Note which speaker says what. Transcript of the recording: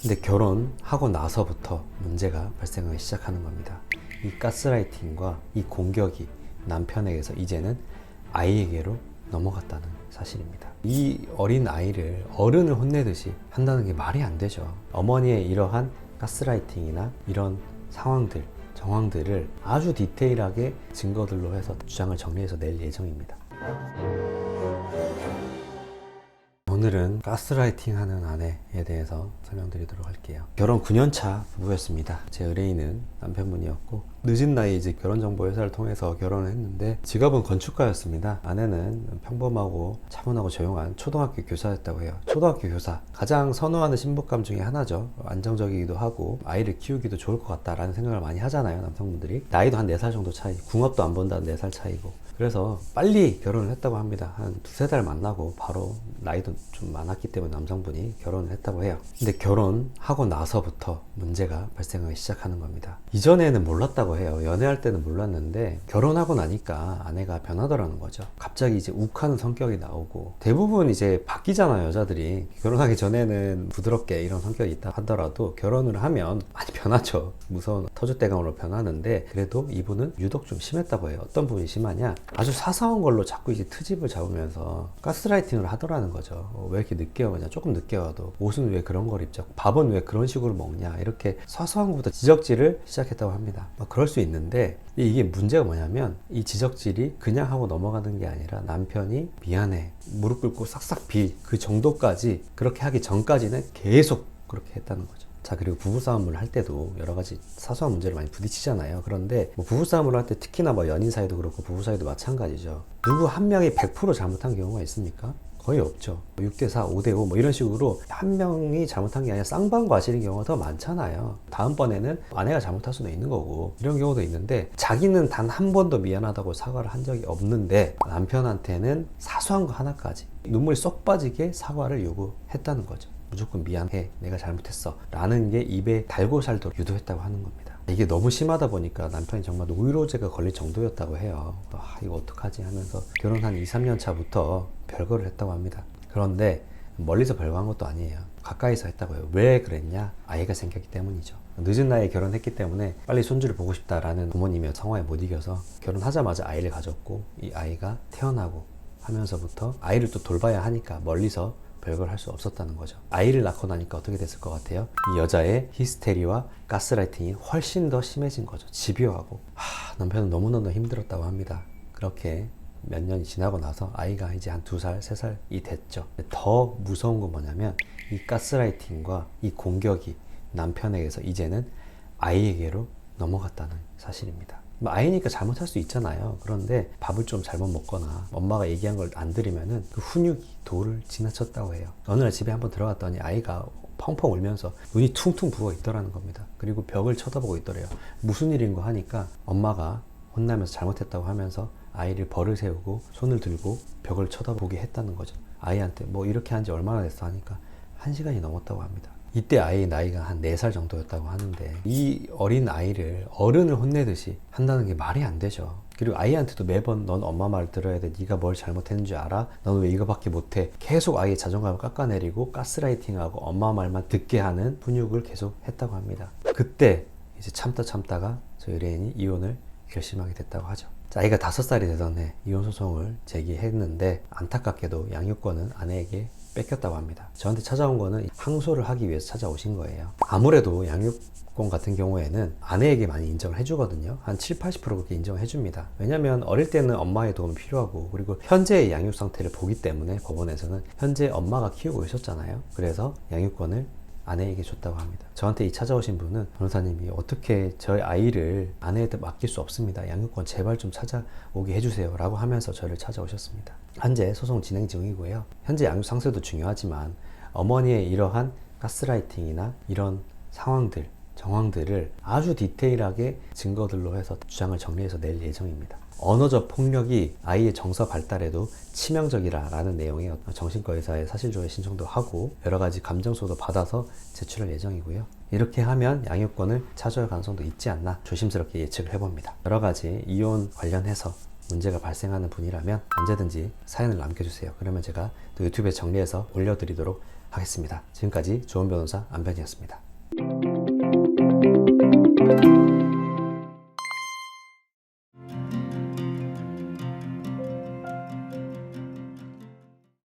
Speaker 1: 근데 결혼하고 나서부터 문제가 발생하기 시작하는 겁니다. 이 가스라이팅과 이 공격이 남편에게서 이제는 아이에게로 넘어갔다는 사실입니다. 이 어린 아이를 어른을 혼내듯이 한다는 게 말이 안 되죠. 어머니의 이러한 가스라이팅이나 이런 상황들, 정황들을 아주 디테일하게 증거들로 해서 주장을 정리해서 낼 예정입니다. 오늘은 가스라이팅 하는 아내에 대해서 설명드리도록 할게요. 결혼 9년차 부부였습니다. 제 의뢰인은 남편분이었고, 늦은 나이에 이제 결혼정보회사를 통해서 결혼을 했는데, 직업은 건축가였습니다. 아내는 평범하고 차분하고 조용한 초등학교 교사였다고 해요. 초등학교 교사, 가장 선호하는 신부감 중에 하나죠. 안정적이기도 하고 아이를 키우기도 좋을 것 같다라는 생각을 많이 하잖아요, 남성분들이. 나이도 한 4살 정도 차이, 궁합도 안 본다는 4살 차이고. 그래서 빨리 결혼을 했다고 합니다. 한 2-3달 만나고 바로, 나이도 좀 많았기 때문에 남성분이 결혼을 했다고 해요. 근데 결혼하고 나서부터 문제가 발생하기 시작하는 겁니다. 이전에는 몰랐다고 해요. 연애할 때는 몰랐는데 결혼하고 나니까 아내가 변하더라는 거죠. 갑자기 이제 욱하는 성격이 나오고, 대부분 이제 바뀌잖아요, 여자들이. 결혼하기 전에는 부드럽게 이런 성격이 있다 하더라도 결혼을 하면 많이 변하죠. 무서운 터줏대감으로 변하는데, 그래도 이분은 유독 좀 심했다고 해요. 어떤 부분이 심하냐, 아주 사소한 걸로 자꾸 이제 트집을 잡으면서 가스라이팅을 하더라는 거죠. 왜 이렇게 늦게 오냐, 조금 늦게 와도 옷은 왜 그런 걸 입자, 밥은 왜 그런 식으로 먹냐, 이렇게 사소한 것부터 지적질을 시작했다고 합니다. 그럴 수 있는데, 이게 문제가 뭐냐면, 이 지적질이 그냥 하고 넘어가는 게 아니라 남편이 미안해, 무릎 꿇고 싹싹 빌 그 정도까지, 그렇게 하기 전까지는 계속 그렇게 했다는 거죠. 자, 그리고 부부싸움을 할 때도 여러 가지 사소한 문제를 많이 부딪히잖아요. 그런데 부부싸움을 할 때, 특히나 연인 사이도 그렇고 부부 사이도 마찬가지죠. 누구 한 명이 100% 잘못한 경우가 있습니까? 거의 없죠. 6대4, 5대5 이런 식으로 한 명이 잘못한 게 아니라 쌍방과실인 경우가 더 많잖아요. 다음번에는 아내가 잘못할 수도 있는 거고, 이런 경우도 있는데, 자기는 단 한 번도 미안하다고 사과를 한 적이 없는데 남편한테는 사소한 거 하나까지 눈물이 쏙 빠지게 사과를 요구했다는 거죠. 무조건 미안해, 내가 잘못했어 라는 게 입에 달고 살도록 유도했다고 하는 겁니다. 이게 너무 심하다 보니까 남편이 정말 노이로제가 걸릴 정도였다고 해요. 이거 어떡하지 하면서 결혼 한 2-3년 차부터 별거를 했다고 합니다. 그런데 멀리서 별거한 것도 아니에요. 가까이서 했다고 해요. 왜 그랬냐? 아이가 생겼기 때문이죠. 늦은 나이에 결혼했기 때문에 빨리 손주를 보고 싶다라는 부모님의 성화에 못 이겨서 결혼하자마자 아이를 가졌고, 이 아이가 태어나고 하면서부터 아이를 또 돌봐야 하니까 멀리서 별걸 할 수 없었다는 거죠. 아이를 낳고 나니까 어떻게 됐을 것 같아요? 이 여자의 히스테리와 가스라이팅이 훨씬 더 심해진 거죠. 집요하고. 남편은 너무너무 힘들었다고 합니다. 그렇게 몇 년이 지나고 나서 아이가 이제 한 2살, 3살이 됐죠. 더 무서운 건 뭐냐면, 이 가스라이팅과 이 공격이 남편에게서 이제는 아이에게로 넘어갔다는 사실입니다. 아이니까 잘못할 수 있잖아요. 그런데 밥을 좀 잘못 먹거나 엄마가 얘기한 걸 안 들으면은 그 훈육이 도를 지나쳤다고 해요. 어느 날 집에 한번 들어갔더니 아이가 펑펑 울면서 눈이 퉁퉁 부어 있더라는 겁니다. 그리고 벽을 쳐다보고 있더래요. 무슨 일인고 하니까 엄마가 혼나면서 잘못했다고 하면서 아이를 벌을 세우고 손을 들고 벽을 쳐다보게 했다는 거죠. 아이한테 이렇게 한 지 얼마나 됐어 하니까 1시간이 넘었다고 합니다. 이때 아이의 나이가 한 4살 정도였다고 하는데, 이 어린 아이를 어른을 혼내듯이 한다는 게 말이 안 되죠. 그리고 아이한테도 매번 넌 엄마 말 들어야 돼, 네가 뭘 잘못했는 줄 알아? 넌 왜 이거밖에 못해? 계속 아이의 자존감을 깎아내리고 가스라이팅하고 엄마 말만 듣게 하는 훈육을 계속 했다고 합니다. 그때 이제 참다가 저희 의뢰인이 이혼을 결심하게 됐다고 하죠. 아이가 5살이 되던 해 이혼 소송을 제기했는데, 안타깝게도 양육권은 아내에게 뺏겼다고 합니다. 저한테 찾아온 거는 항소를 하기 위해서 찾아오신 거예요. 아무래도 양육권 같은 경우에는 아내에게 많이 인정을 해주거든요. 한 7-80% 그렇게 인정을 해줍니다. 왜냐면 어릴 때는 엄마의 도움이 필요하고, 그리고 현재의 양육 상태를 보기 때문에 법원에서는 현재 엄마가 키우고 있었잖아요. 그래서 양육권을 아내에게 줬다고 합니다. 저한테 찾아오신 분은, 변호사님이 어떻게 저희 아이를 아내한테 맡길 수 없습니다, 양육권 제발 좀 찾아오게 해주세요 라고 하면서 저를 찾아오셨습니다. 현재 소송 진행 중이고요. 현재 양육 상태도 중요하지만 어머니의 이러한 가스라이팅이나 이런 상황들, 정황들을 아주 디테일하게 증거들로 해서 주장을 정리해서 낼 예정입니다. 언어적 폭력이 아이의 정서 발달에도 치명적이라는 내용의 정신과 의사의 사실조회 신청도 하고, 여러 가지 감정소도 받아서 제출할 예정이고요. 이렇게 하면 양육권을 차지할 가능성도 있지 않나 조심스럽게 예측을 해봅니다. 여러 가지 이혼 관련해서 문제가 발생하는 분이라면 언제든지 사연을 남겨주세요. 그러면 제가 또 유튜브에 정리해서 올려드리도록 하겠습니다. 지금까지 좋은 변호사 안변이었습니다.